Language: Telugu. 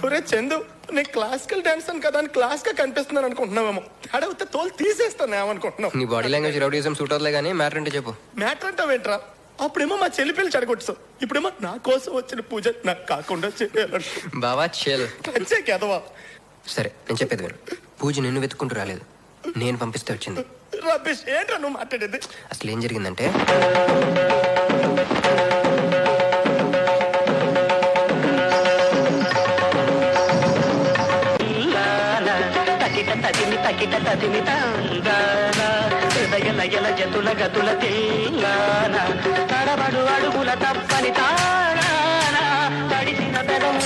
ఒరే చందు, నేను క్లాసికల్ డాన్స్ అని కదా అని క్లాస్ గా కనిపిస్తున్నాను అనుకుంటున్నావేమో. తేడా వస్తే తోలు తీసేస్తాను ఏమనుకుంటున్నావు. నీ బాడీ లాంగ్వేజ్ రౌడీజం సూట్ అవుతుంది కానీ మ్యాటర్ అంటే చెప్పు. మ్యాటర్ అంటావేంట్రా? అప్పుడేమో మా చెల్లి పిల్లలు చెడగొట్టావు, ఇప్పుడేమో నా కోసం వచ్చిన పూజ నాకు కాకుండా చేయాలంట. బావా చెల్. కదవా. సరే నేను చెప్పేది విను. పూజ నిన్ను వెతుక్కుంటూ రాలేదు, నేను పంపిస్తే వచ్చింది. రబీష్, ఏంట్రా నువ్వు మాట్లాడేది? అసలు ఏం జరిగిందంటే, హృదయ నయల జతుల గతుల తెల్లాన తడబడు అడుగుల తప్పని తాళాన తడిసిన పెదము